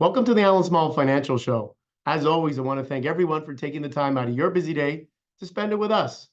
Welcome to the Allan Small Financial Show. As always, I want to thank everyone for taking the time out of your busy day to spend it with us.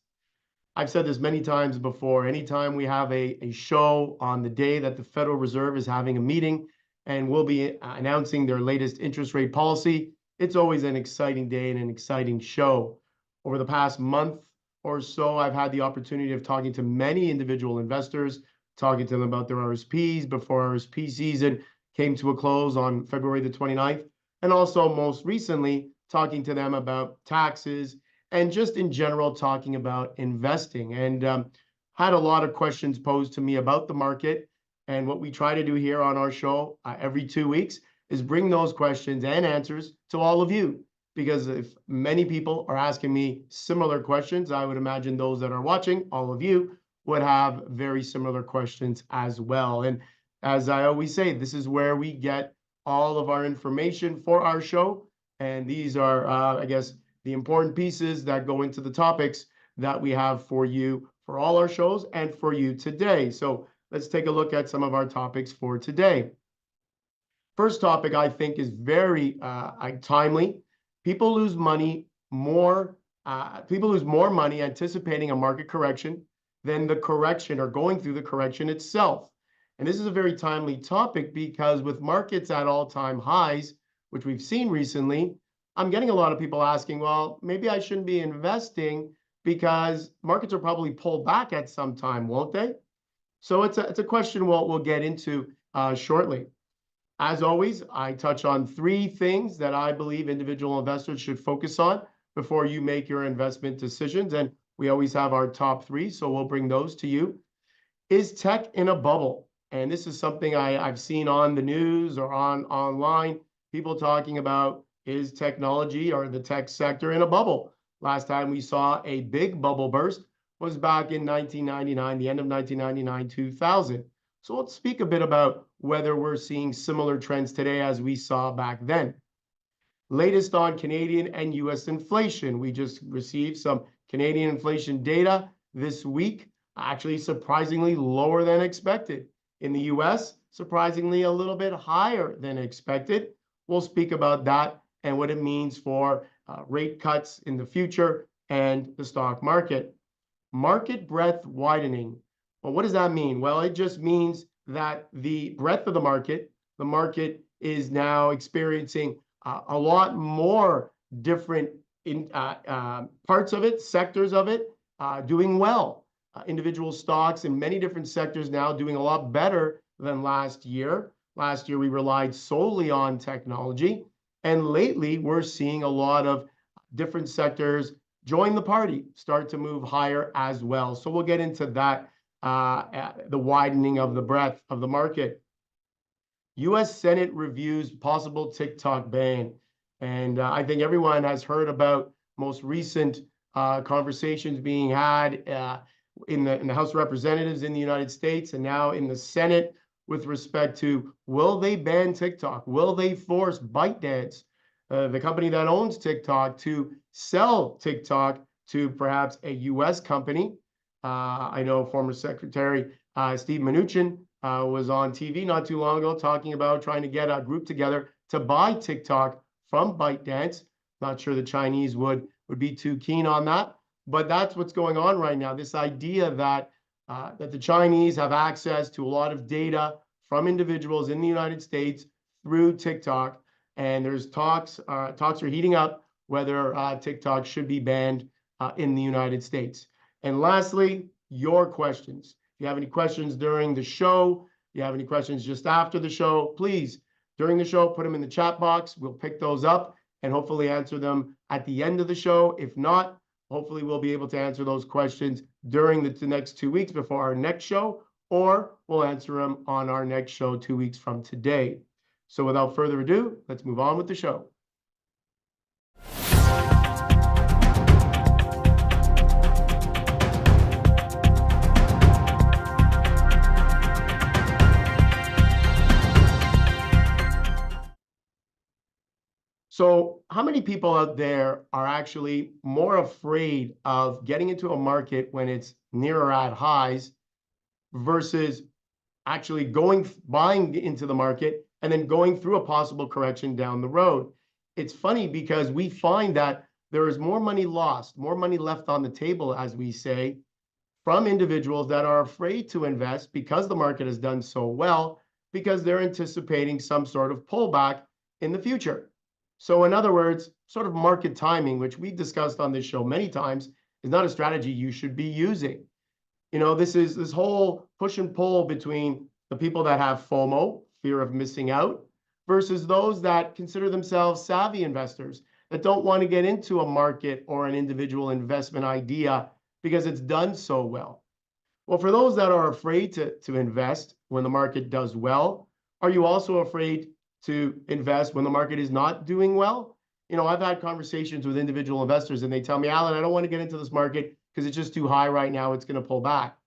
I've said this many times before. Anytime we have a show on the day that the Federal Reserve is having a meeting and will be announcing their latest interest rate policy, it's always an exciting day and an exciting show. Over the past month or so, I've had the opportunity of talking to many individual investors, talking to them about their RSPs before RSP season came to a close on February the 29th, and also most recently talking to them about taxes and just in general talking about investing. And had a lot of questions posed to me about the market. And what we try to do here on our show every 2 weeks is bring those questions and answers to all of you. Because if many people are asking me similar questions, I would imagine those that are watching, all of you, would have very similar questions as well. And as I always say, this is where we get all of our information for our show. And these are, I guess, the important pieces that go into the topics that we have for you for all our shows and for you today. So let's take a look at some of our topics for today. First topic I think is very timely. People lose money more. People lose more money anticipating a market correction than the correction or going through the correction itself. And this is a very timely topic because with markets at all-time highs, which we've seen recently, I'm getting a lot of people asking, well, maybe I shouldn't be investing because markets will probably pull back at some time, won't they? So it's a question we'll get into shortly. As always, I touch on three things that I believe individual investors should focus on before you make your investment decisions. And we always have our top three, so we'll bring those to you. Is tech in a bubble? And this is something I've seen on the news or online, people talking about, is technology or the tech sector in a bubble? Last time we saw a big bubble burst was back in 1999, the end of 1999, 2000. So let's speak a bit about whether we're seeing similar trends today as we saw back then. Latest on Canadian and US inflation. We just received some Canadian inflation data this week, actually surprisingly lower than expected. In the US, surprisingly a little bit higher than expected. We'll speak about that and what it means for rate cuts in the future and the stock market. Market breadth widening. Well, what does that mean? Well, it just means that the breadth of the market is now experiencing a lot more different parts of it, sectors of it, doing well. Individual stocks in many different sectors now doing a lot better than last year. Last year, we relied solely on technology. And lately, we're seeing a lot of different sectors join the party, start to move higher as well. So we'll get into that, the widening of the breadth of the market. US Senate reviews possible TikTok ban. And I think everyone has heard about most recent conversations being had in the House of Representatives in the United States and now in the Senate with respect to, will they ban TikTok? Will they force ByteDance, the company that owns TikTok, to sell TikTok to perhaps a US company? I know former Secretary Steve Mnuchin was on TV not too long ago talking about trying to get a group together to buy TikTok from ByteDance. Not sure the Chinese would be too keen on that. But that's what's going on right now. This idea that the Chinese have access to a lot of data from individuals in the United States through TikTok, and there's talks are heating up whether TikTok should be banned in the United States. And lastly, your questions. If you have any questions during the show, if you have any questions just after the show, please, during the show, put them in the chat box. We'll pick those up and hopefully answer them at the end of the show. If not, hopefully we'll be able to answer those questions during the next 2 weeks before our next show, or we'll answer them on our next show 2 weeks from today. So without further ado, let's move on with the show. So how many people out there are actually more afraid of getting into a market when it's near or at highs versus actually buying into the market and then going through a possible correction down the road. It's funny because we find that there is more money lost, more money left on the table, as we say, from individuals that are afraid to invest because the market has done so well, because they're anticipating some sort of pullback in the future. So, in other words, sort of market timing, which we've discussed on this show many times, is not a strategy you should be using. This is this whole push and pull between the people that have FOMO, fear of missing out, versus those that consider themselves savvy investors that don't want to get into a market or an individual investment idea because it's done so well. Well, for those that are afraid to invest when the market does well, are you also afraid to invest when the market is not doing well? I've had conversations with individual investors and they tell me, Allan, I don't want to get into this market because it's just too high right now. It's going to pull back.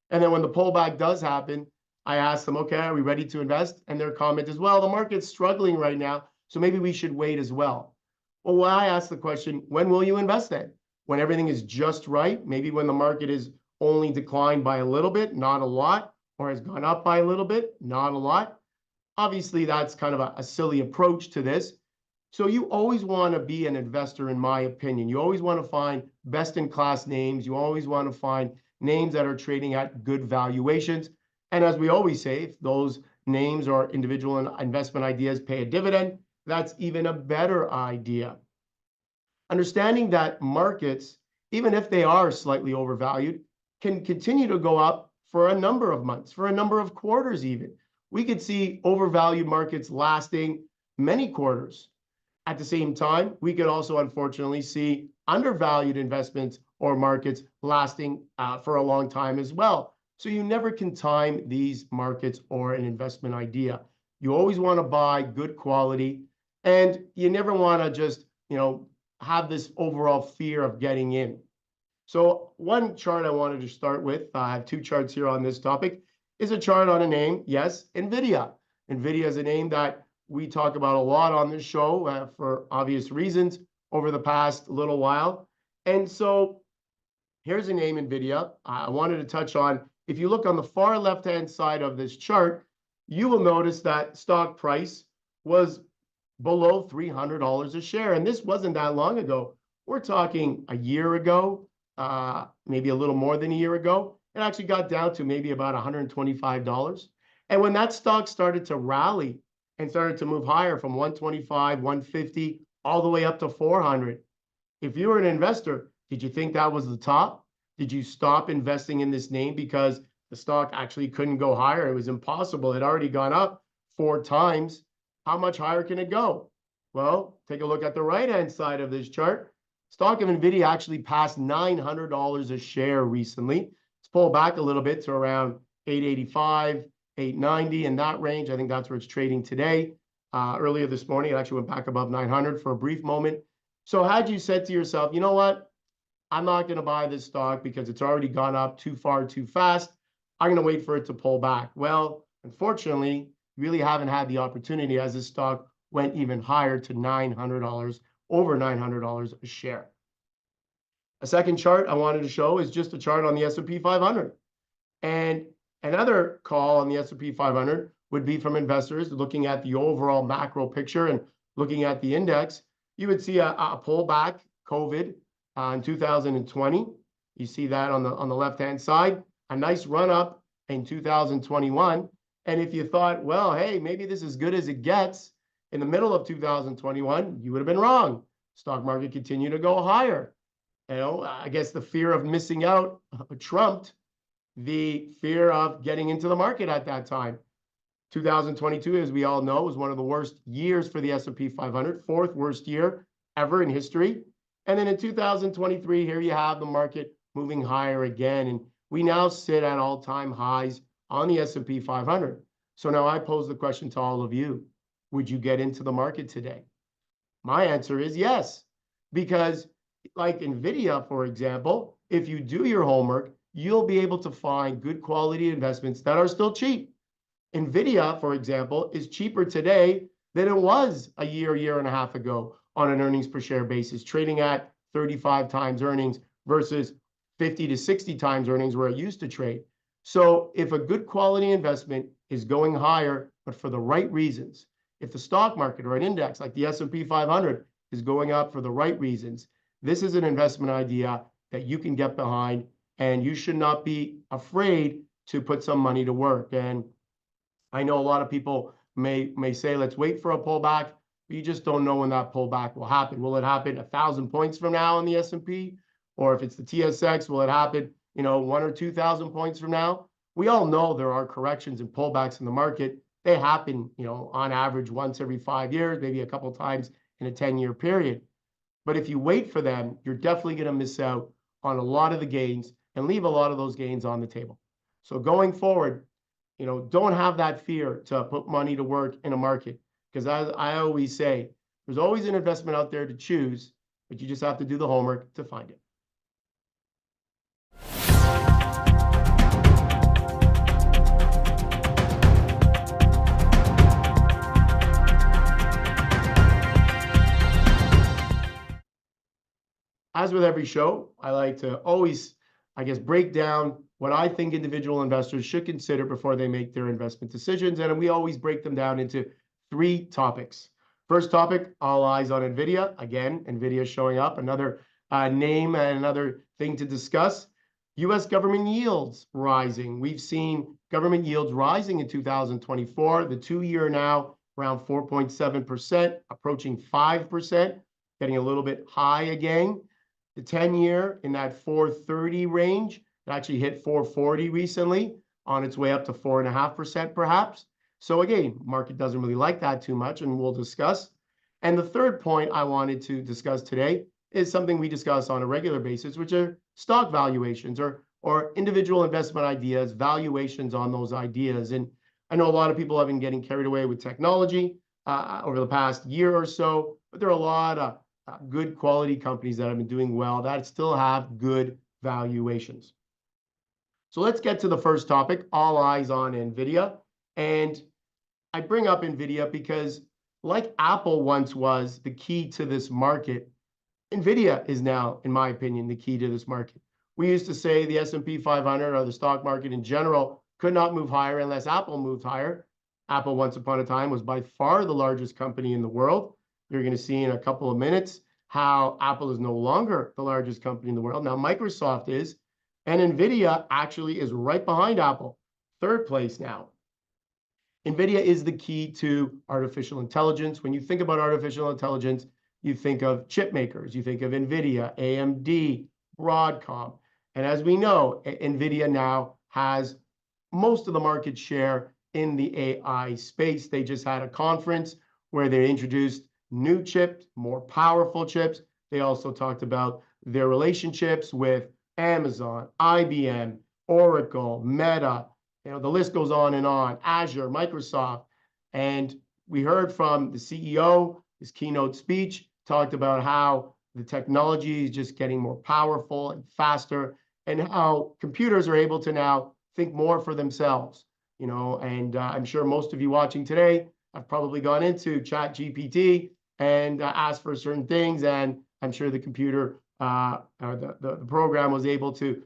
And then when the pullback does happen, I ask them, okay, are we ready to invest? And their comment is, well, the market's struggling right now, so maybe we should wait as well. Well, when I ask the question, when will you invest then? When everything is just right? Maybe when the market is only declined by a little bit, not a lot, or has gone up by a little bit, not a lot. Obviously, that's kind of a silly approach to this. So you always want to be an investor, in my opinion. You always want to find best-in-class names. You always want to find names that are trading at good valuations. And as we always say, if those names or individual investment ideas pay a dividend, that's even a better idea. Understanding that markets, even if they are slightly overvalued, can continue to go up for a number of months, for a number of quarters even. We could see overvalued markets lasting many quarters. At the same time, we could also unfortunately see undervalued investments or markets lasting for a long time as well. So you never can time these markets or an investment idea. You always want to buy good quality, and you never want to just, have this overall fear of getting in. So one chart I wanted to start with, I have two charts here on this topic, is a chart on a name, yes, Nvidia. Nvidia is a name that we talk about a lot on this show for obvious reasons over the past little while. And so here's a name, Nvidia. I wanted to touch on, if you look on the far left-hand side of this chart, you will notice that stock price was below $300 a share. And this wasn't that long ago. We're talking a year ago, maybe a little more than a year ago. It actually got down to maybe about $125. And when that stock started to rally and started to move higher from 125, 150, all the way up to 400, if you were an investor, did you think that was the top? Did you stop investing in this name because the stock actually couldn't go higher? It was impossible. It had already gone up 4 times. How much higher can it go? Well, take a look at the right-hand side of this chart. Stock of Nvidia actually passed $900 a share recently. It's pulled back a little bit to around 885, 890 in that range. I think that's where it's trading today. Earlier this morning, it actually went back above 900 for a brief moment. So had you said to yourself, you know what? I'm not going to buy this stock because it's already gone up too far, too fast. I'm going to wait for it to pull back. Well, unfortunately, really haven't had the opportunity as this stock went even higher to $900, over $900 a share. A second chart I wanted to show is just a chart on the S&P 500. And another call on the S&P 500 would be from investors looking at the overall macro picture and looking at the index. You would see a pullback, COVID, in 2020. You see that on the left-hand side, a nice run up in 2021. And if you thought, well, hey, maybe this is as good as it gets in the middle of 2021, you would have been wrong. Stock market continued to go higher. I guess the fear of missing out trumped the fear of getting into the market at that time. 2022, as we all know, was one of the worst years for the S&P 500, 4th worst year ever in history. And then in 2023, here you have the market moving higher again. And we now sit at all-time highs on the S&P 500. So now I pose the question to all of you. Would you get into the market today? My answer is yes, because like Nvidia, for example, if you do your homework, you'll be able to find good quality investments that are still cheap. Nvidia, for example, is cheaper today than it was a year and a half ago on an earnings per share basis, trading at 35 times earnings versus 50 to 60 times earnings where it used to trade. So if a good quality investment is going higher, but for the right reasons, if the stock market or an index like the S&P 500 is going up for the right reasons, this is an investment idea that you can get behind, and you should not be afraid to put some money to work. And I know a lot of people may say, let's wait for a pullback, but you just don't know when that pullback will happen. Will it happen 1,000 points from now in the S&P? Or if it's the TSX, will it happen, 1 or 2,000 points from now? We all know there are corrections and pullbacks in the market. They happen, on average once every 5 years, maybe a couple times in a 10-year period. But if you wait for them, you're definitely going to miss out on a lot of the gains and leave a lot of those gains on the table. So going forward, don't have that fear to put money to work in a market, because as I always say, there's always an investment out there to choose, but you just have to do the homework to find it. As with every show, I like to always, break down what I think individual investors should consider before they make their investment decisions. And we always break them down into 3 topics. First topic, all eyes on Nvidia. Again, Nvidia showing up, another name and another thing to discuss. US government yields rising. We've seen government yields rising in 2024. The 2-year now around 4.7%, approaching 5%, getting a little bit high again. The 10-year in that 430 range. It actually hit 440 recently, on its way up to 4.5% perhaps. So again, market doesn't really like that too much, and we'll discuss. And the third point I wanted to discuss today is something we discuss on a regular basis, which are stock valuations or individual investment ideas, valuations on those ideas. And I know a lot of people have been getting carried away with technology over the past year or so, but there are a lot of good quality companies that have been doing well that still have good valuations. So let's get to the first topic, all eyes on Nvidia. And I bring up Nvidia because, like Apple once was the key to this market, Nvidia is now, in my opinion, the key to this market. We used to say the S&P 500 or the stock market in general could not move higher unless Apple moved higher. Apple, once upon a time, was by far the largest company in the world. You're going to see in a couple of minutes how Apple is no longer the largest company in the world. Now Microsoft is, and Nvidia actually is right behind Apple, 3rd place now. Nvidia is the key to artificial intelligence. When you think about artificial intelligence, you think of chip makers, you think of Nvidia, AMD, Broadcom. And as we know, Nvidia now has most of the market share in the AI space. They just had a conference where they introduced new chips, more powerful chips. They also talked about their relationships with Amazon, IBM, Oracle, Meta, the list goes on and on, Azure, Microsoft. And we heard from the CEO, his keynote speech, talked about how the technology is just getting more powerful and faster, and how computers are able to now think more for themselves. And I'm sure most of you watching today have probably gone into ChatGPT and asked for certain things, and I'm sure the computer, the program was able to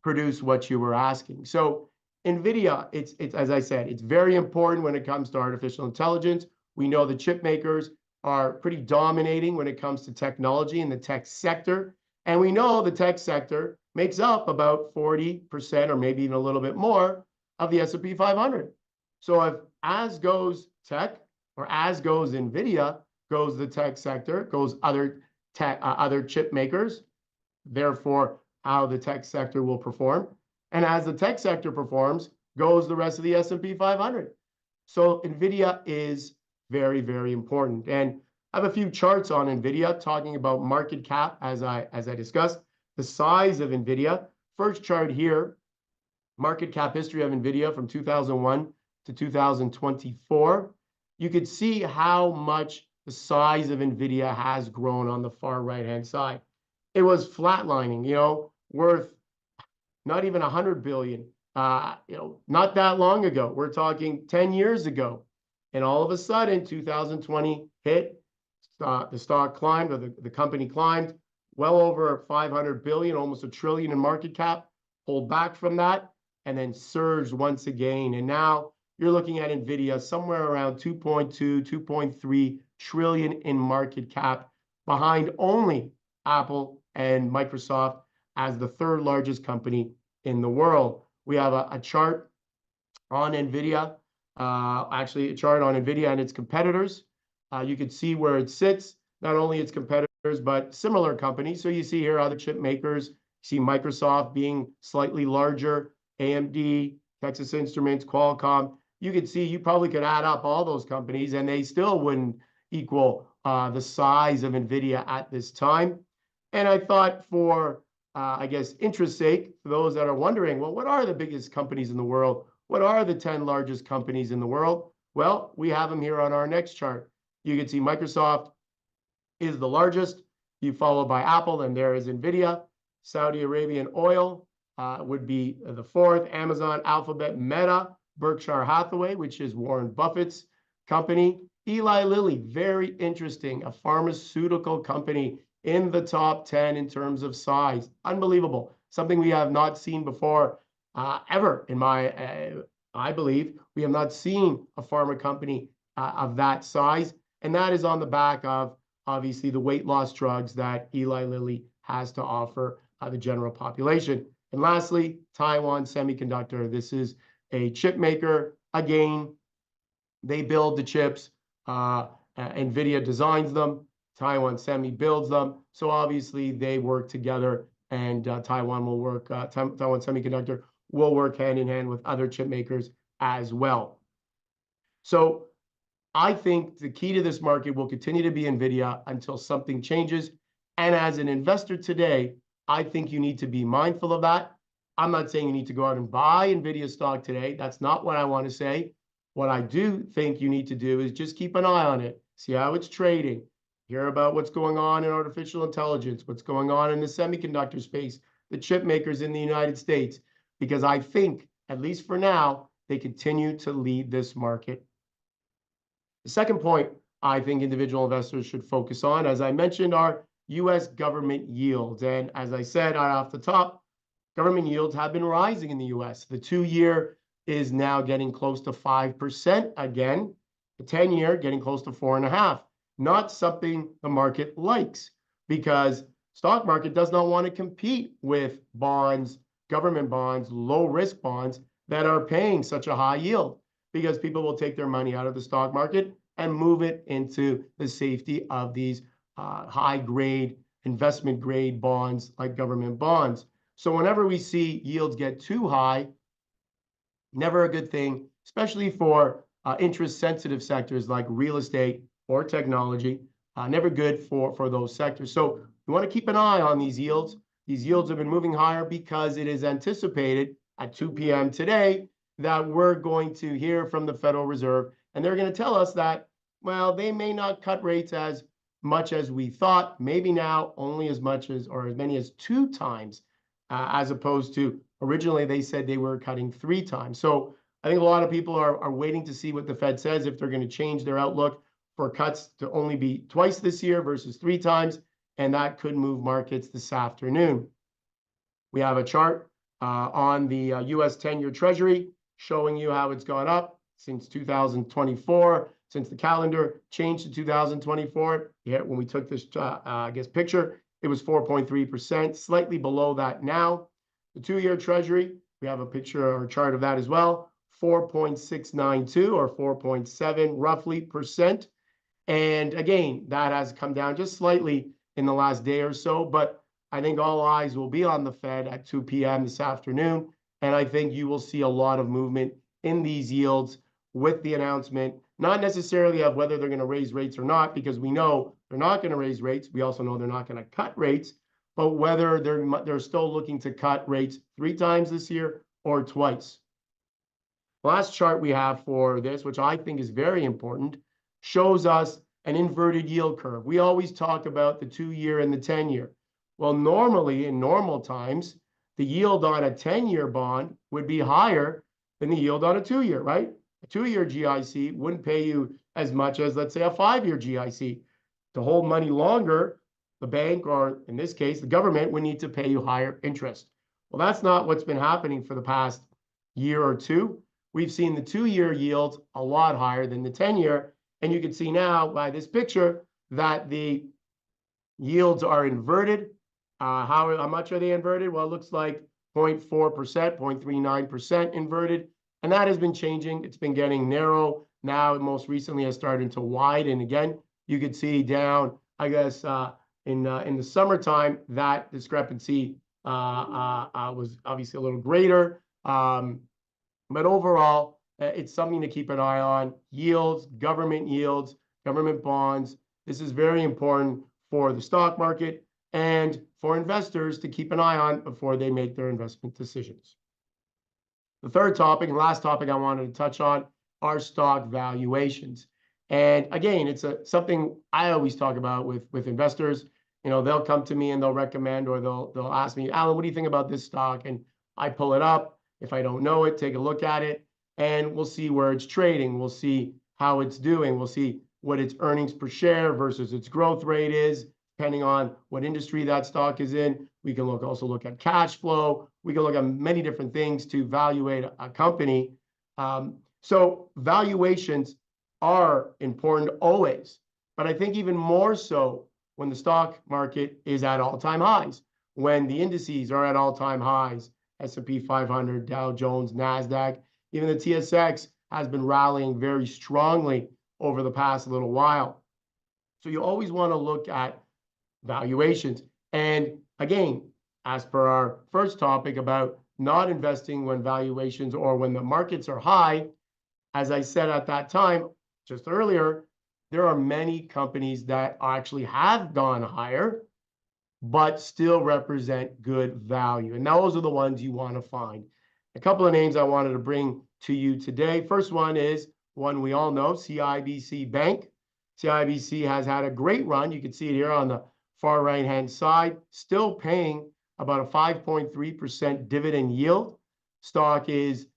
produce what you were asking. So Nvidia, it's as I said, it's very important when it comes to artificial intelligence. We know the chip makers are pretty dominating when it comes to technology in the tech sector. And we know the tech sector makes up about 40% or maybe even a little bit more of the S&P 500. So if as goes tech, or as goes Nvidia, goes the tech sector, goes other chip makers, therefore how the tech sector will perform. And as the tech sector performs, goes the rest of the S&P 500. So Nvidia is very, very important. And I have a few charts on Nvidia talking about market cap as I discussed, the size of Nvidia. First chart here, market cap history of Nvidia from 2001 to 2024. You could see how much the size of Nvidia has grown on the far right-hand side. It was flatlining, worth not even 100 billion, not that long ago. We're talking 10 years ago. And all of a sudden, 2020 hit, the stock climbed, or the company climbed well over 500 billion, almost $1 trillion in market cap, pulled back from that. and then surged once again. And now you're looking at Nvidia somewhere around 2.2, 2.3 trillion in market cap, behind only Apple and Microsoft as the third largest company in the world. We have a chart on Nvidia, actually a chart on Nvidia and its competitors. You can see where it sits, not only its competitors, but similar companies. So you see here other chip makers. You see Microsoft being slightly larger, AMD, Texas Instruments, Qualcomm. You could see, you probably could add up all those companies and they still wouldn't equal the size of Nvidia at this time. And I thought for, I guess, interest sake, for those that are wondering, well, what are the biggest companies in the world? What are the 10 largest companies in the world? Well, we have them here on our next chart. You can see Microsoft is the largest, followed by Apple, and there is Nvidia. Saudi Arabian Oil would be the fourth. Amazon, Alphabet, Meta, Berkshire Hathaway, which is Warren Buffett's company. Eli Lilly, very interesting, a pharmaceutical company in the top 10 in terms of size. Unbelievable. Something we have not seen before ever in I believe. We have not seen a pharma company of that size. And that is on the back of, obviously, the weight loss drugs that Eli Lilly has to offer the general population. And lastly, Taiwan Semiconductor. This is a chip maker. Again, they build the chips. Nvidia designs them. Taiwan Semi builds them. So obviously they work together, and Taiwan Semiconductor will work hand in hand with other chip makers as well. So I think the key to this market will continue to be Nvidia until something changes. And as an investor today, I think you need to be mindful of that. I'm not saying you need to go out and buy Nvidia stock today. That's not what I want to say. What I do think you need to do is just keep an eye on it, see how it's trading, hear about what's going on in artificial intelligence, what's going on in the semiconductor space, the chip makers in the United States, because I think, at least for now, they continue to lead this market. The second point I think individual investors should focus on, as I mentioned, are U.S. government yields. And as I said right off the top, government yields have been rising in the U.S. The 2-year is now getting close to 5% again. The 10-year getting close to 4.5%. Not something the market likes, because stock market does not want to compete with bonds, government bonds, low risk bonds that are paying such a high yield, because people will take their money out of the stock market and move it into the safety of these high grade, investment grade bonds like government bonds. So whenever we see yields get too high, never a good thing, especially for interest sensitive sectors like real estate or technology. Never good for those sectors. So we want to keep an eye on these yields. These yields have been moving higher because it is anticipated at 2 p.m. today that we're going to hear from the Federal Reserve, and they're going to tell us that, well, they may not cut rates as much as we thought, maybe now only as much as, or as many as 2 times, as opposed to originally they said they were cutting 3 times. So I think a lot of people are waiting to see what the Fed says, if they're going to change their outlook for cuts to only be twice this year versus 3 times, and that could move markets this afternoon. We have a chart on the U.S. 10-year Treasury showing you how it's gone up since 2024, since the calendar changed to 2024. Yeah, when we took this, I guess, picture, it was 4.3%, slightly below that now. The 2-year Treasury, we have a picture or a chart of that as well, 4.692 or 4.7 roughly percent. And again, that has come down just slightly in the last day or so, but I think all eyes will be on the Fed at 2 p.m. this afternoon. And I think you will see a lot of movement in these yields with the announcement, not necessarily of whether they're going to raise rates or not, because we know they're not going to raise rates. We also know they're not going to cut rates, but whether they're still looking to cut rates 3 times this year or twice. Last chart we have for this, which I think is very important, shows us an inverted yield curve. We always talk about the 2-year and the 10-year. Well, normally in normal times, the yield on a 10-year bond would be higher than the yield on a 2-year, right? A 2-year GIC wouldn't pay you as much as, let's say, a 5-year GIC. To hold money longer, the bank, or in this case, the government, would need to pay you higher interest. Well, that's not what's been happening for the past year or two, we've seen the 2-year yields a lot higher than the 10-year. And you can see now by this picture that the yields are inverted. How much are they inverted? Well, it looks like 0.4%, 0.39% inverted. And that has been changing. It's been getting narrow. Now, it most recently has started to widen. Again, you could see down, I guess, in the summertime, that discrepancy was obviously a little greater. But overall, it's something to keep an eye on. Yields, government bonds. This is very important for the stock market and for investors to keep an eye on before they make their investment decisions. The third topic and last topic I wanted to touch on are stock valuations. And again, it's something I always talk about with investors. You know, they'll come to me and they'll recommend, or they'll ask me, Allan, what do you think about this stock? And I pull it up. If I don't know it, take a look at it, and we'll see where it's trading. We'll see how it's doing. We'll see what its earnings per share versus its growth rate is, depending on what industry that stock is in. We can also look at cash flow. We can look at many different things to evaluate a company. So valuations are important always, but I think even more so when the stock market is at all-time highs, when the indices are at all-time highs, S&P 500, Dow Jones, NASDAQ, even the TSX has been rallying very strongly over the past little while. So you always want to look at valuations. And again, as per our first topic about not investing when valuations or when the markets are high, as I said at that time, just earlier, there are many companies that actually have gone higher, but still represent good value. And those are the ones you want to find. A couple of names I wanted to bring to you today. First one is one we all know, CIBC Bank. CIBC has had a great run. You can see it here on the far right-hand side, still paying about a 5.3% dividend yield. Stock is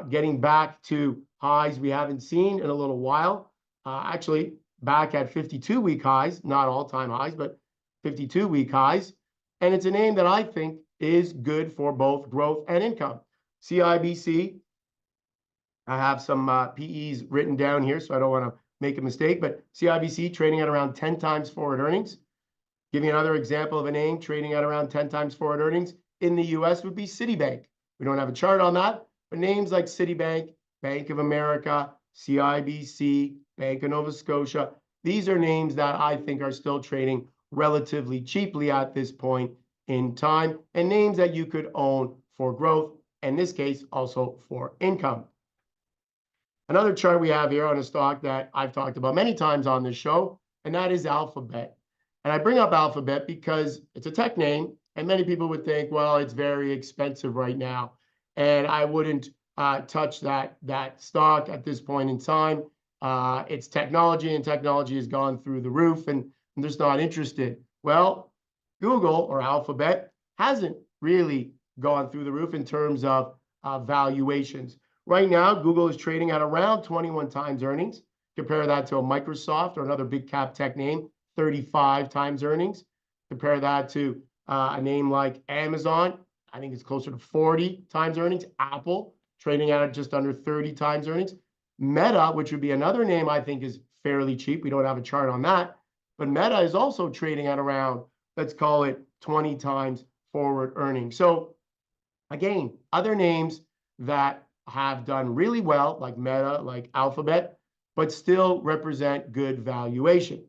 getting back to highs we haven't seen in a little while. Actually, back at 52-week highs, not all-time highs, but 52-week highs. And it's a name that I think is good for both growth and income. CIBC, I have some PEs written down here, so I don't want to make a mistake, but CIBC trading at around 10 times forward earnings. Give you another example of a name trading at around 10 times forward earnings in the US would be Citibank. We don't have a chart on that, but names like Citibank, Bank of America, CIBC, Bank of Nova Scotia, these are names that I think are still trading relatively cheaply at this point in time, and names that you could own for growth, in this case, also for income. Another chart we have here on a stock that I've talked about many times on this show, and that is Alphabet. And I bring up Alphabet because it's a tech name, and many people would think, well, it's very expensive right now, and I wouldn't touch that stock at this point in time. It's technology, and technology has gone through the roof, and I'm just not interested. Well, Google or Alphabet hasn't really gone through the roof in terms of valuations. Right now, Google is trading at around 21 times earnings. Compare that to a Microsoft or another big cap tech name, 35 times earnings. Compare that to a name like Amazon. I think it's closer to 40 times earnings. Apple trading at just under 30 times earnings. Meta, which would be another name I think is fairly cheap. We don't have a chart on that. But Meta is also trading at around, let's call it 20 times forward earnings. So again, other names that have done really well, like Meta, like Alphabet, but still represent good valuation.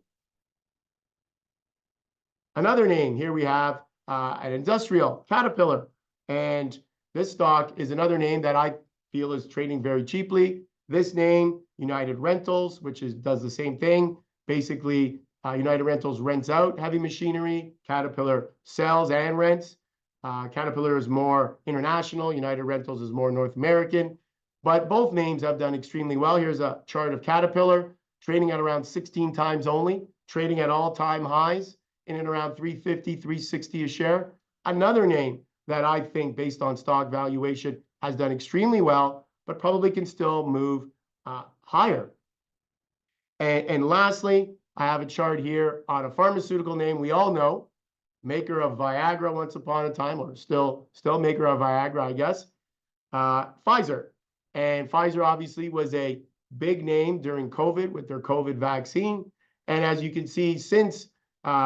Another name, here we have an industrial, Caterpillar. And this stock is another name that I feel is trading very cheaply. This name, United Rentals, which does the same thing. Basically, United Rentals rents out heavy machinery. Caterpillar sells and rents. Caterpillar is more international. United Rentals is more North American. But both names have done extremely well. Here's a chart of Caterpillar, trading at around 16 times only, trading at all-time highs, in and around 350, 360 a share. Another name that I think, based on stock valuation, has done extremely well, but probably can still move higher. And lastly, I have a chart here on a pharmaceutical name we all know, maker of Viagra once upon a time, or still maker of Viagra, I guess. Pfizer. And Pfizer obviously was a big name during COVID with their COVID vaccine. And as you can see, since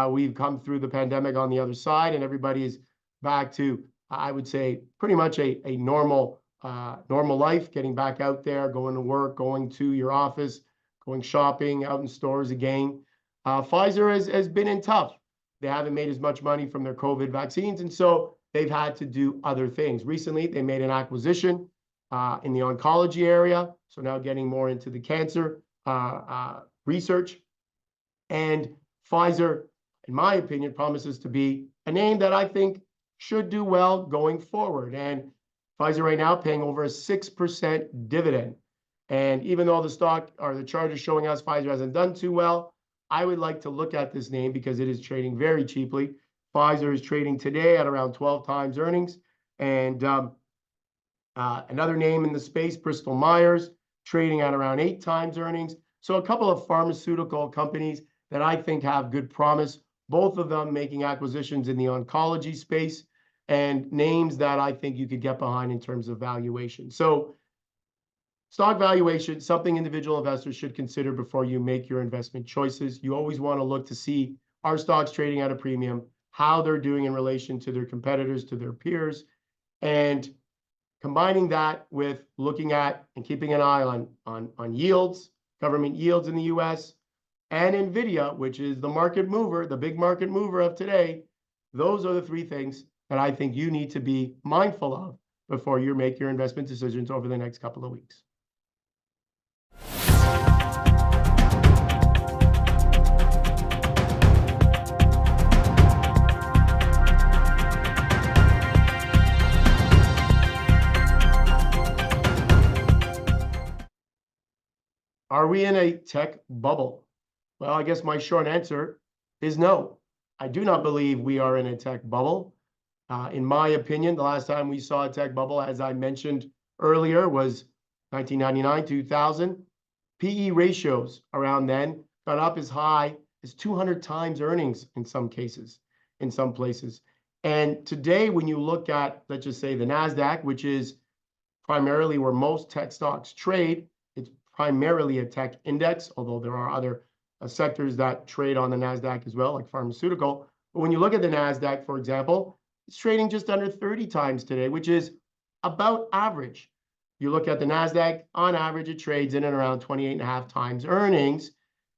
we've come through the pandemic on the other side and everybody is back to, I would say, pretty much a normal life, getting back out there, going to work, going to your office, going shopping, out in stores again. Pfizer has been in tough. They haven't made as much money from their COVID vaccines, and so they've had to do other things. Recently, they made an acquisition in the oncology area, so now getting more into the cancer research. And Pfizer, in my opinion, promises to be a name that I think should do well going forward. And Pfizer right now paying over a 6% dividend. And even though the stock or the chart is showing us Pfizer hasn't done too well, I would like to look at this name because it is trading very cheaply. Pfizer is trading today at around 12 times earnings. And another name in the space, Bristol Myers, trading at around 8 times earnings. So a couple of pharmaceutical companies that I think have good promise, both of them making acquisitions in the oncology space and names that I think you could get behind in terms of valuation. So stock valuation, something individual investors should consider before you make your investment choices. You always want to look to see, are stocks trading at a premium, how they're doing in relation to their competitors, to their peers, and combining that with looking at and keeping an eye on yields, government yields in the US, and Nvidia, which is the market mover, the big market mover of today. Those are the three things that I think you need to be mindful of before you make your investment decisions over the next couple of weeks. Are we in a tech bubble? Well, I guess my short answer is no. I do not believe we are in a tech bubble. In my opinion, the last time we saw a tech bubble, as I mentioned earlier, was 1999, 2000. PE ratios around then got up as high as 200 times earnings in some cases, in some places. And today, when you look at, let's just say, the NASDAQ, which is primarily where most tech stocks trade, it's primarily a tech index, although there are other sectors that trade on the NASDAQ as well, like pharmaceutical. But when you look at the NASDAQ, for example, it's trading just under 30 times today, which is about average. You look at the NASDAQ, on average, it trades in and around 28.5 times earnings,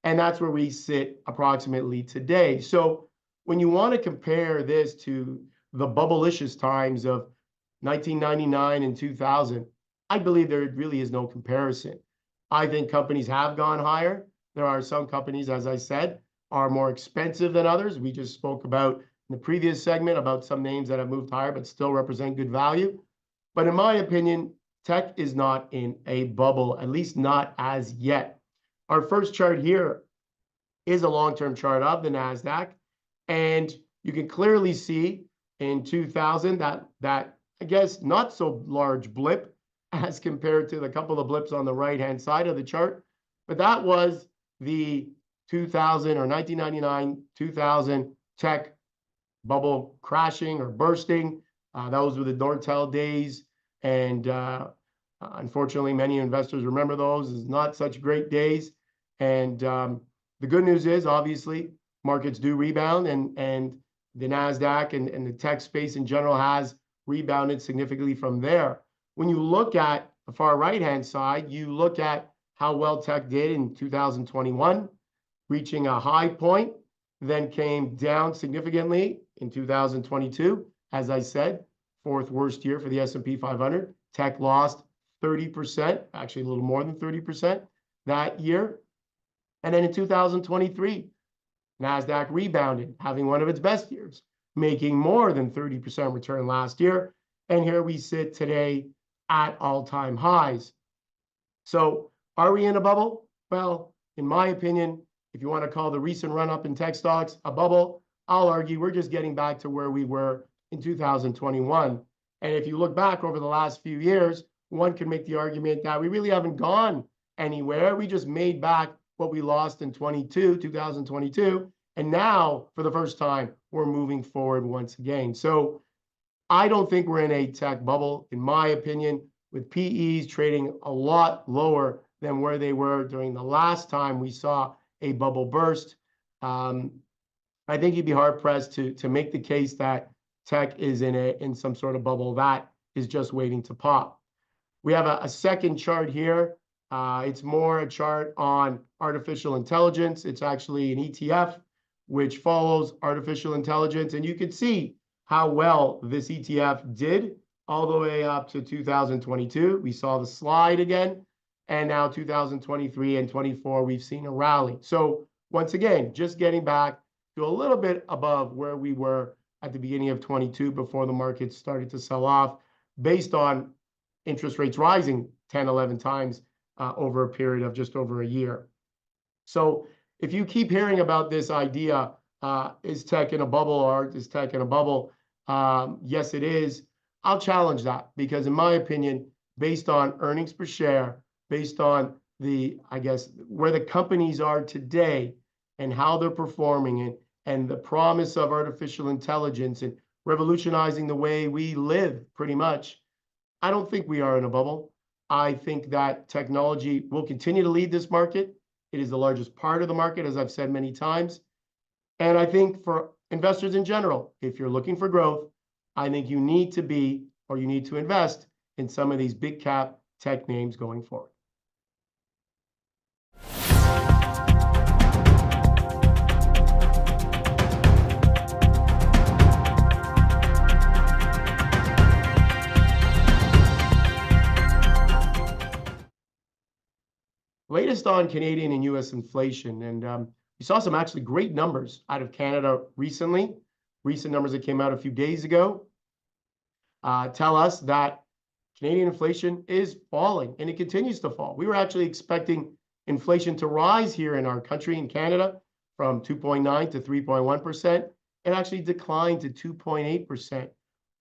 and that's where we sit approximately today. So when you want to compare this to the bubble-licious times of 1999 and 2000, I believe there really is no comparison. I think companies have gone higher. There are some companies, as I said, are more expensive than others. We just spoke about in the previous segment about some names that have moved higher but still represent good value. But in my opinion, tech is not in a bubble, at least not as yet. Our first chart here is a long-term chart of the NASDAQ. And you can clearly see in 2000 that I guess, not so large blip as compared to the couple of blips on the right-hand side of the chart. But that was the 2000 or 1999, 2000 tech bubble crashing or bursting. Those were the Nortel days. And unfortunately, many investors remember those as not such great days. And the good news is, obviously, markets do rebound, and the NASDAQ and the tech space in general has rebounded significantly from there. When you look at the far right-hand side, you look at how well tech did in 2021, reaching a high point, then came down significantly in 2022. As I said, fourth worst year for the S&P 500. Tech lost 30%, actually a little more than 30% that year. And then in 2023, NASDAQ rebounded, having one of its best years, making more than 30% return last year. And here we sit today at all-time highs. So are we in a bubble? Well, in my opinion, if you want to call the recent run-up in tech stocks a bubble, I'll argue we're just getting back to where we were in 2021. And if you look back over the last few years, one can make the argument that we really haven't gone anywhere. We just made back what we lost in 2022. And now, for the first time, we're moving forward once again. So I don't think we're in a tech bubble. In my opinion, with PEs trading a lot lower than where they were during the last time we saw a bubble burst. I think you'd be hard pressed to make the case that tech is in some sort of bubble that is just waiting to pop. We have a second chart here. It's more a chart on artificial intelligence. It's actually an ETF which follows artificial intelligence, and you can see how well this ETF did all the way up to 2022. We saw the slide again, and now 2023 and 24, we've seen a rally. So once again, just getting back to a little bit above where we were at the beginning of 22 before the market started to sell off based on interest rates rising 10, 11 times over a period of just over a year. So if you keep hearing about this idea, is tech in a bubble or is tech in a bubble? Yes, it is. I'll challenge that because in my opinion, based on earnings per share, based on I guess, where the companies are today and how they're performing and the promise of artificial intelligence and revolutionizing the way we live pretty much, I don't think we are in a bubble. I think that technology will continue to lead this market. It is the largest part of the market, as I've said many times. And I think for investors in general, if you're looking for growth, I think you need to invest in some of these big cap tech names going forward. Latest on Canadian and US inflation, and we saw some actually great numbers out of Canada recently. Recent numbers that came out a few days ago tell us that Canadian inflation is falling and it continues to fall. We were actually expecting inflation to rise here in our country, in Canada, from 2.9 to 3.1%. It actually declined to 2.8%.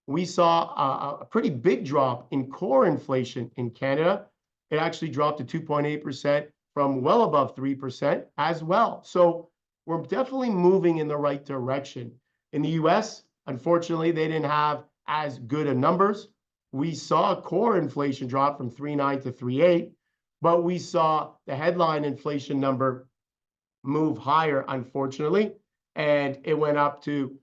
We saw a pretty big drop in core inflation in Canada. It actually dropped to 2.8% from well above 3% as well. So we're definitely moving in the right direction. In the US, unfortunately, they didn't have as good of numbers. We saw core inflation drop from 3.9 to 3.8, but we saw the headline inflation number move higher, unfortunately, and it went up to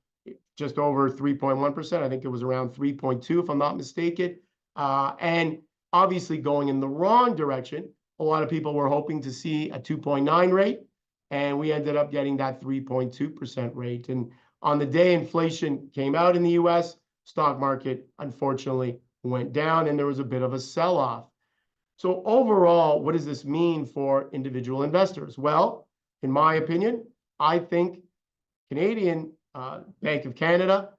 just over 3.1%. I think it was around 3.2, if I'm not mistaken. And obviously going in the wrong direction. A lot of people were hoping to see a 2.9 rate, and we ended up getting that 3.2% rate. And on the day inflation came out in the US, stock market unfortunately went down and there was a bit of a sell-off. So overall, what does this mean for individual investors? Well, in my opinion, I think Canadian Bank of Canada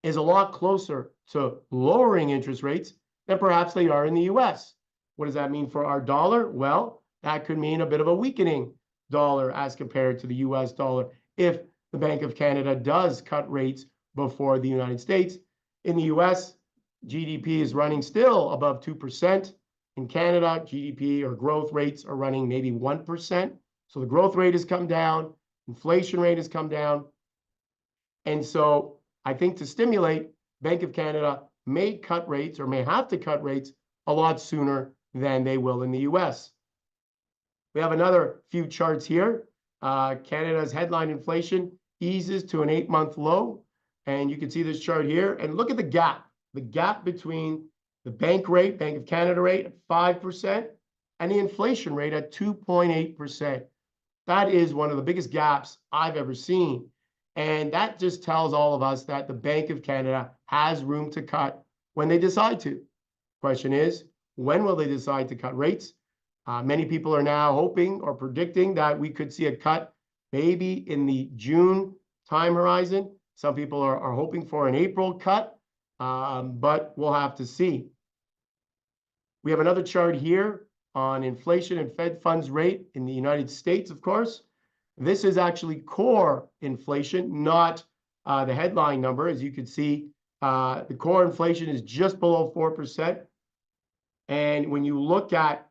is a lot closer to lowering interest rates than perhaps they are in the US. What does that mean for our dollar? Well, that could mean a bit of a weakening dollar as compared to the US dollar if the Bank of Canada does cut rates before the United States. In the US, GDP is running still above 2%. In Canada, GDP or growth rates are running maybe 1%. So the growth rate has come down, inflation rate has come down. And so I think to stimulate, Bank of Canada may cut rates or may have to cut rates a lot sooner than they will in the US. We have another few charts here. Canada's headline inflation eases to an 8-month low. And you can see this chart here. And look at the gap between the bank rate, Bank of Canada rate at 5% and the inflation rate at 2.8%. That is one of the biggest gaps I've ever seen. And that just tells all of us that the Bank of Canada has room to cut when they decide to. Question is, when will they decide to cut rates? Many people are now hoping or predicting that we could see a cut maybe in the June time horizon. Some people are hoping for an April cut, but we'll have to see. We have another chart here on inflation and Fed funds rate in the United States, of course. This is actually core inflation, not the headline number. As you can see, the core inflation is just below 4%. And when you look at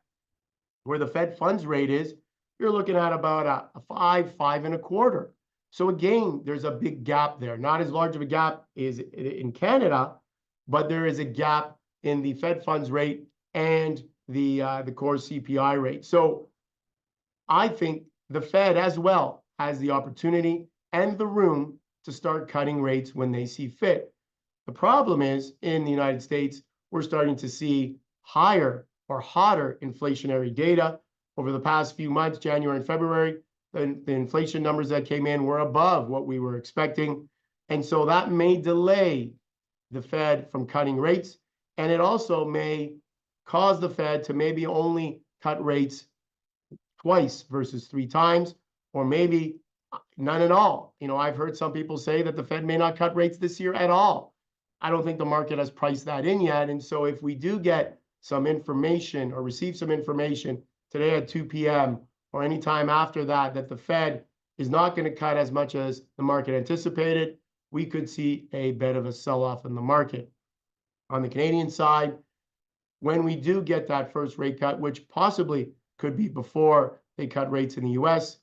where the Fed funds rate is, you're looking at about a 5.25. So again, there's a big gap there. Not as large of a gap as in Canada, but there is a gap in the Fed funds rate and the core CPI rate. So I think the Fed as well has the opportunity and the room to start cutting rates when they see fit. The problem is in the United States, we're starting to see higher or hotter inflationary data over the past few months, January and February. The inflation numbers that came in were above what we were expecting. And so that may delay the Fed from cutting rates. And it also may cause the Fed to maybe only cut rates twice versus 3 times, or maybe none at all. I've heard some people say that the Fed may not cut rates this year at all. I don't think the market has priced that in yet. And so if we do get some information or receive some information today at 2 p.m. or any time after that, that the Fed is not going to cut as much as the market anticipated, we could see a bit of a sell-off in the market. On the Canadian side, when we do get that first rate cut, which possibly could be before they cut rates in the US,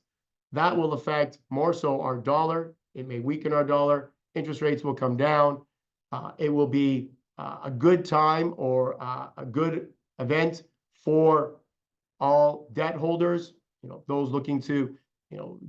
that will affect more so our dollar. It may weaken our dollar. Interest rates will come down. It will be a good time or a good event for all debt holders, those looking to,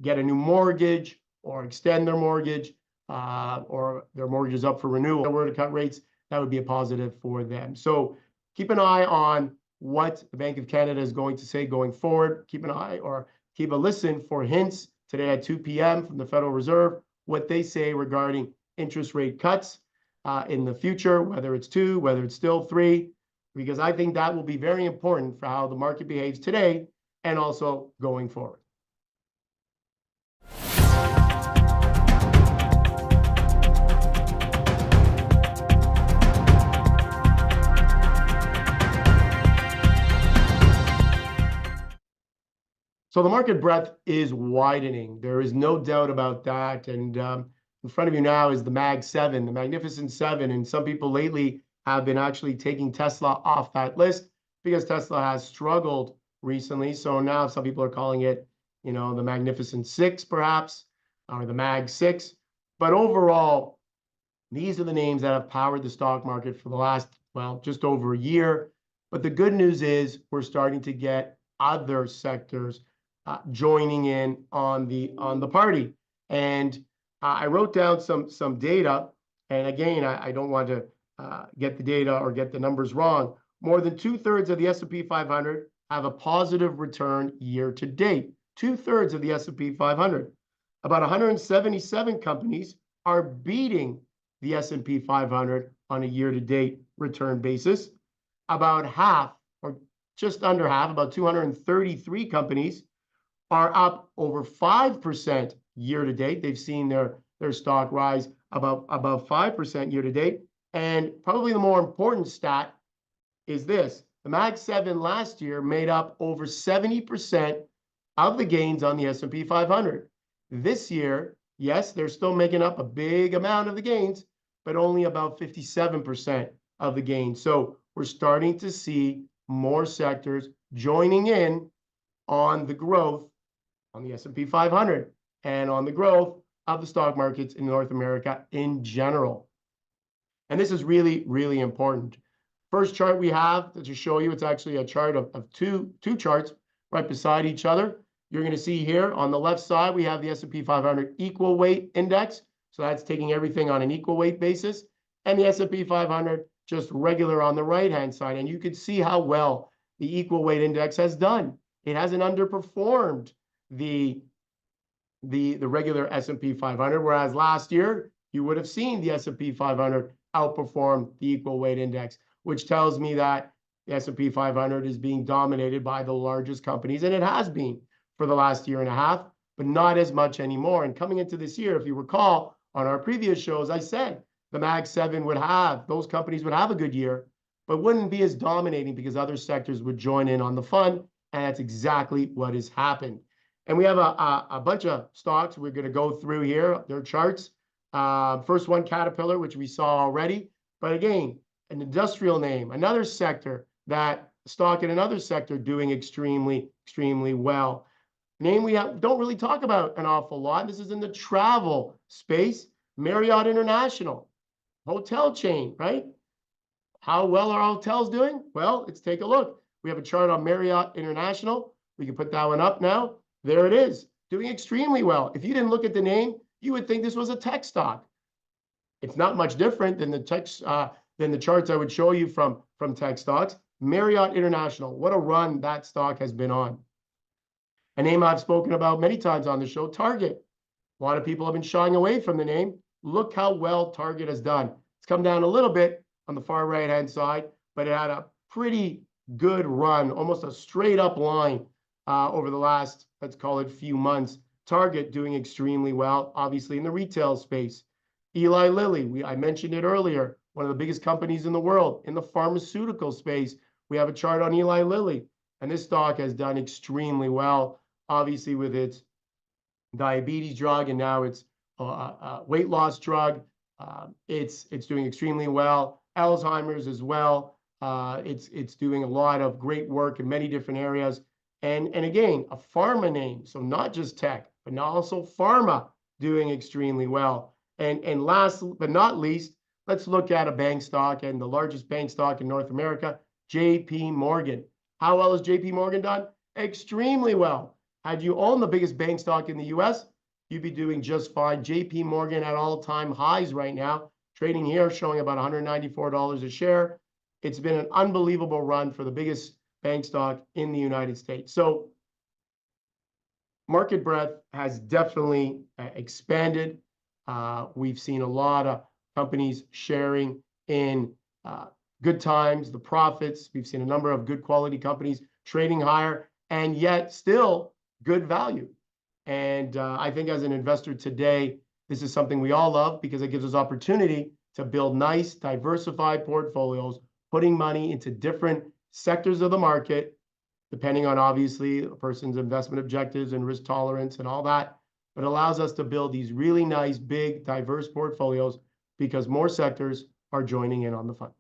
get a new mortgage or extend their mortgage, or their mortgage is up for renewal. If they were to cut rates, that would be a positive for them. So keep an eye on what the Bank of Canada is going to say going forward. Keep an eye or keep a listen for hints today at 2 p.m. from the Federal Reserve, what they say regarding interest rate cuts in the future, whether it's 2, whether it's still 3, because I think that will be very important for how the market behaves today and also going forward. So the market breadth is widening. There is no doubt about that. And in front of you now is the Mag 7, the Magnificent 7. And some people lately have been actually taking Tesla off that list because Tesla has struggled recently. So now some people are calling it, the Magnificent 6, perhaps, or the Mag 6. But overall, these are the names that have powered the stock market for the last, just over a year. But the good news is we're starting to get other sectors joining in on the party. And I wrote down some data. And again, I don't want to get the data or get the numbers wrong. More than 2/3 of the S&P 500 have a positive return year to date. 2/3 of the S&P 500. About 177 companies are beating the S&P 500 on a year-to-date return basis. About half, or just under half, about 233 companies are up over 5% year-to-date. They've seen their stock rise above 5% year-to-date. And probably the more important stat is this. The Mag 7 last year made up over 70% of the gains on the S&P 500. This year, yes, they're still making up a big amount of the gains, but only about 57% of the gains. So we're starting to see more sectors joining in on the growth on the S&P 500 and on the growth of the stock markets in North America in general. And this is really, really important. First chart we have to show you, it's actually a chart of two charts right beside each other. You're going to see here on the left side, we have the S&P 500 equal weight index. So that's taking everything on an equal weight basis. And the S&P 500 just regular on the right-hand side. And you can see how well the equal weight index has done. It hasn't underperformed the regular S&P 500, whereas last year you would have seen the S&P 500 outperform the equal weight index, which tells me that the S&P 500 is being dominated by the largest companies, and it has been for the last year and a half, but not as much anymore. And coming into this year, if you recall, on our previous shows, I said the Mag 7 those companies would have a good year, but wouldn't be as dominating because other sectors would join in on the fun, and that's exactly what has happened. And we have a bunch of stocks we're going to go through here, their charts. First one, Caterpillar, which we saw already. But again, an industrial name, another sector that stock in another sector doing extremely, extremely well. Name we don't really talk about an awful lot. This is in the travel space. Marriott International, hotel chain, right? How well are hotels doing? Well, let's take a look. We have a chart on Marriott International. We can put that one up now. There it is, doing extremely well. If you didn't look at the name, you would think this was a tech stock. It's not much different than the charts I would show you from tech stocks. Marriott International, what a run that stock has been on. A name I've spoken about many times on the show, Target. A lot of people have been shying away from the name. Look how well Target has done. It's come down a little bit on the far right-hand side, but it had a pretty good run, almost a straight up line over the last, let's call it, few months. Target doing extremely well, obviously in the retail space. Eli Lilly, I mentioned it earlier, one of the biggest companies in the world. In the pharmaceutical space, we have a chart on Eli Lilly, and this stock has done extremely well, obviously with its diabetes drug, and now it's weight loss drug. It's doing extremely well. Alzheimer's as well. It's doing a lot of great work in many different areas. And again, a pharma name, so not just tech, but now also pharma doing extremely well. And last but not least, let's look at a bank stock, and the largest bank stock in North America, JP Morgan. How well has JP Morgan done? Extremely well. Had you owned the biggest bank stock in the US, you'd be doing just fine. JP Morgan at all-time highs right now, trading here showing about $194 a share. It's been an unbelievable run for the biggest bank stock in the United States. So market breadth has definitely expanded. We've seen a lot of companies sharing in good times, the profits. We've seen a number of good quality companies trading higher, and yet still good value. And I think as an investor today, this is something we all love because it gives us opportunity to build nice, diversified portfolios, putting money into different sectors of the market, depending on obviously a person's investment objectives and risk tolerance and all that. But it allows us to build these really nice, big, diverse portfolios because more sectors are joining in on the fun.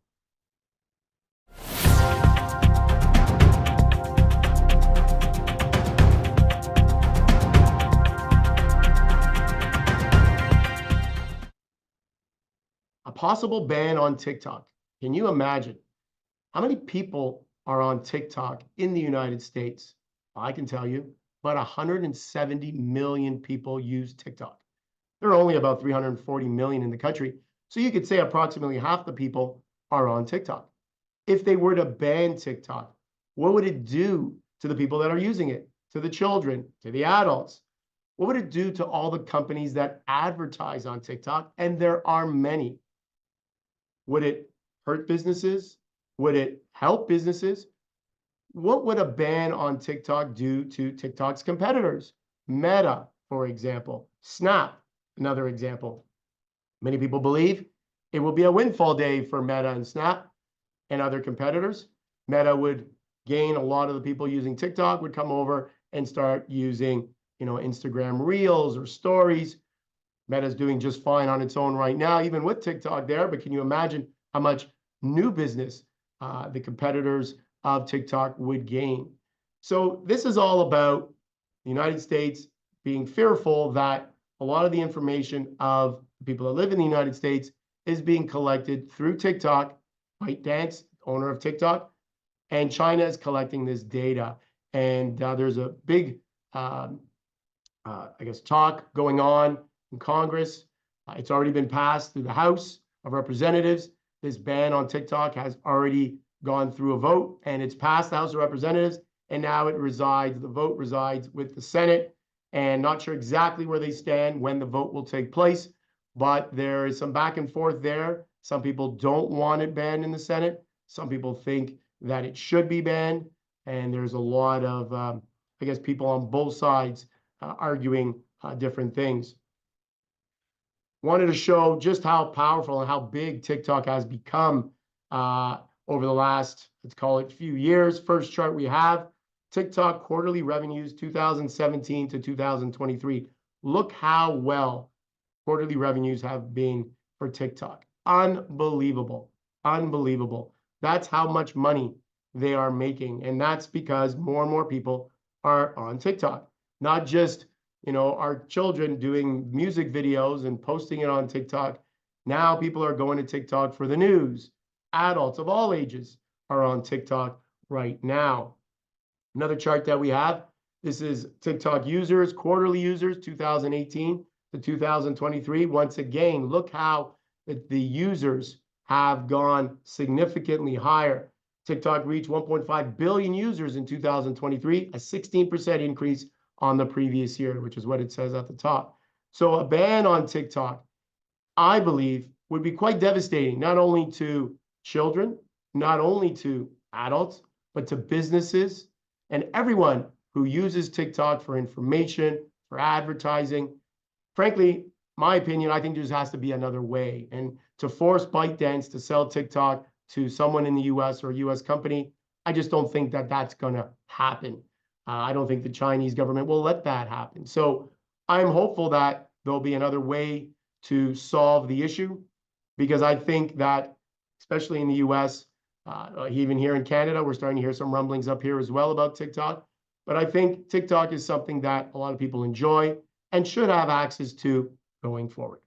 A possible ban on TikTok. Can you imagine how many people are on TikTok in the United States? I can tell you, about 170 million people use TikTok. There are only about 340 million in the country. So you could say approximately half the people are on TikTok. If they were to ban TikTok, what would it do to the people that are using it, to the children, to the adults? What would it do to all the companies that advertise on TikTok? And there are many. Would it hurt businesses? Would it help businesses? What would a ban on TikTok do to TikTok's competitors? Meta, for example. Snap, another example. Many people believe it will be a windfall day for Meta and Snap and other competitors. Meta would gain a lot of the people using TikTok would come over and start using, Instagram Reels or Stories. Meta's doing just fine on its own right now, even with TikTok there. But can you imagine how much new business the competitors of TikTok would gain? So this is all about the United States being fearful that a lot of the information of people that live in the United States is being collected through TikTok. ByteDance, owner of TikTok, and China is collecting this data. And there's a big, talk going on in Congress. It's already been passed through the House of Representatives. This ban on TikTok has already gone through a vote, and it's passed the House of Representatives, and now the vote resides with the Senate. And not sure exactly where they stand when the vote will take place, but there is some back and forth there. Some people don't want it banned in the Senate. Some people think that it should be banned. And there's a lot of, people on both sides arguing different things. Wanted to show just how powerful and how big TikTok has become over the last, let's call it, few years. First chart we have, TikTok quarterly revenues 2017 to 2023. Look how well quarterly revenues have been for TikTok. Unbelievable. Unbelievable. That's how much money they are making. And that's because more and more people are on TikTok. Not just, our children doing music videos and posting it on TikTok. Now people are going to TikTok for the news. adults of all ages are on TikTok right now. Another chart that we have, this is TikTok users, quarterly users, 2018 to 2023. Once again, look how the users have gone significantly higher. TikTok reached 1.5 billion users in 2023, a 16% increase on the previous year, which is what it says at the top. So a ban on TikTok, I believe, would be quite devastating, not only to children, not only to adults, but to businesses and everyone who uses TikTok for information, for advertising. Frankly, my opinion, I think there has to be another way. And to force ByteDance to sell TikTok to someone in the US or a US company, I just don't think that that's going to happen. I don't think the Chinese government will let that happen. So I'm hopeful that there'll be another way to solve the issue, because I think that, especially in the US, even here in Canada, we're starting to hear some rumblings up here as well about TikTok. But I think TikTok is something that a lot of people enjoy and should have access to going forward.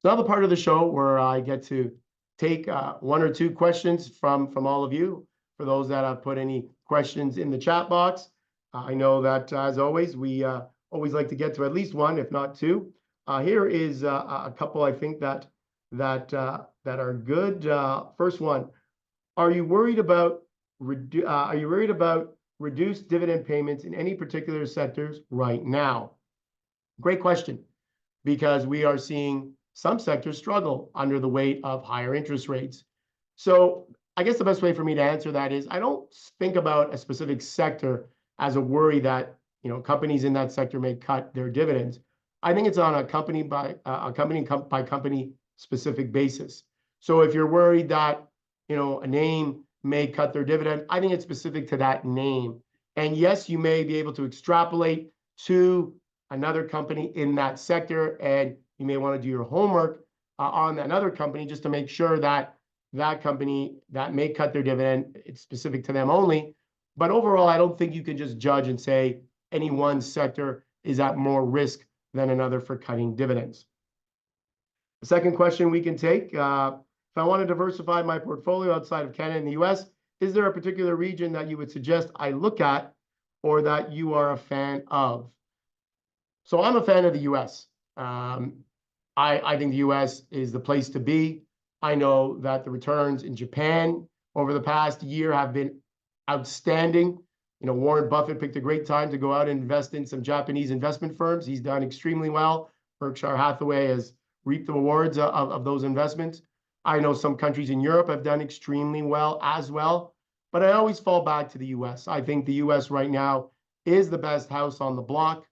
Now the part of the show where I get to take one or two questions from all of you. For those that have put any questions in the chat box, I know that as always, we always like to get to at least one, if not two. Here is a couple I think that are good. First one: Are you worried about reduced dividend payments in any particular sectors right now? Great question, because we are seeing some sectors struggle under the weight of higher interest rates. So I guess the best way for me to answer that is I don't think about a specific sector as a worry that companies in that sector may cut their dividends. I think it's on a company by company specific basis. So if you're worried that a name may cut their dividend, I think it's specific to that name. And yes, you may be able to extrapolate to another company in that sector, and you may want to do your homework on another company just to make sure that that company that may cut their dividend, it's specific to them only. But overall, I don't think you can just judge and say any one sector is at more risk than another for cutting dividends. The second question we can take, if I want to diversify my portfolio outside of Canada and the US, is there a particular region that you would suggest I look at or that you are a fan of? So I'm a fan of the US. I think the US is the place to be. I know that the returns in Japan over the past year have been outstanding. Warren Buffett picked a great time to go out and invest in some Japanese investment firms. He's done extremely well. Berkshire Hathaway has reaped the rewards of those investments. I know some countries in Europe have done extremely well as well, but I always fall back to the US. I think the US right now is the best house on the block.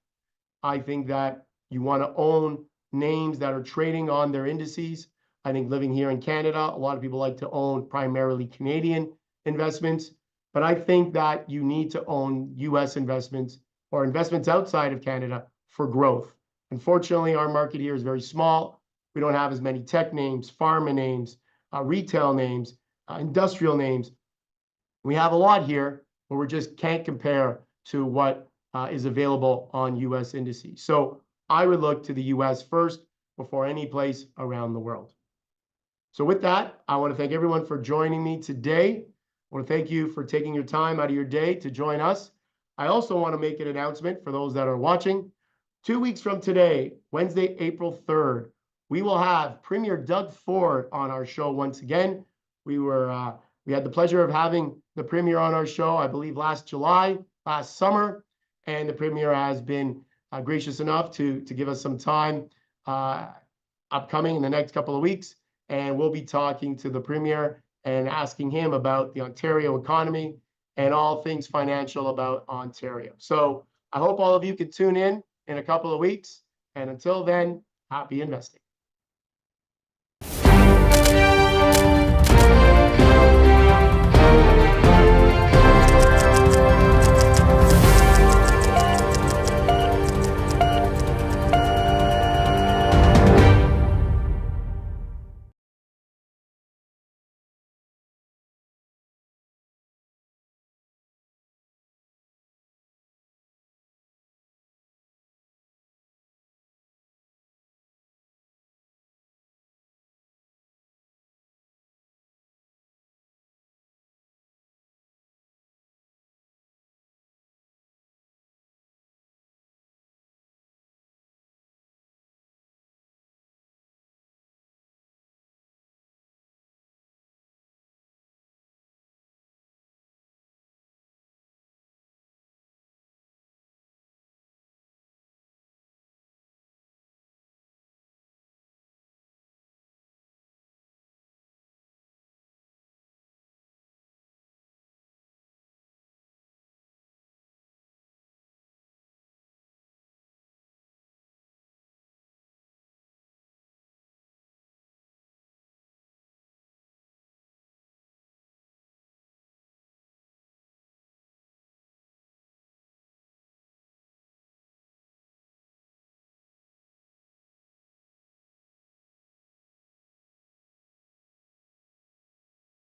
I think that you want to own names that are trading on their indices. I think living here in Canada, a lot of people like to own primarily Canadian investments, but I think that you need to own US investments or investments outside of Canada for growth. Unfortunately, our market here is very small. We don't have as many tech names, pharma names, retail names, industrial names. We have a lot here, but we just can't compare to what is available on US indices. So I would look to the US first before any place around the world. So with that, I want to thank everyone for joining me today. I want to thank you for taking your time out of your day to join us. I also want to make an announcement for those that are watching. 2 weeks from today, Wednesday, April 3rd, we will have Premier Doug Ford on our show once again. We had the pleasure of having the Premier on our show, I believe last summer, and the Premier has been gracious enough to give us some time upcoming in the next couple of weeks, and we'll be talking to the Premier and asking him about the Ontario economy and all things financial about Ontario. So I hope all of you can tune in a couple of weeks, and until then, happy investing.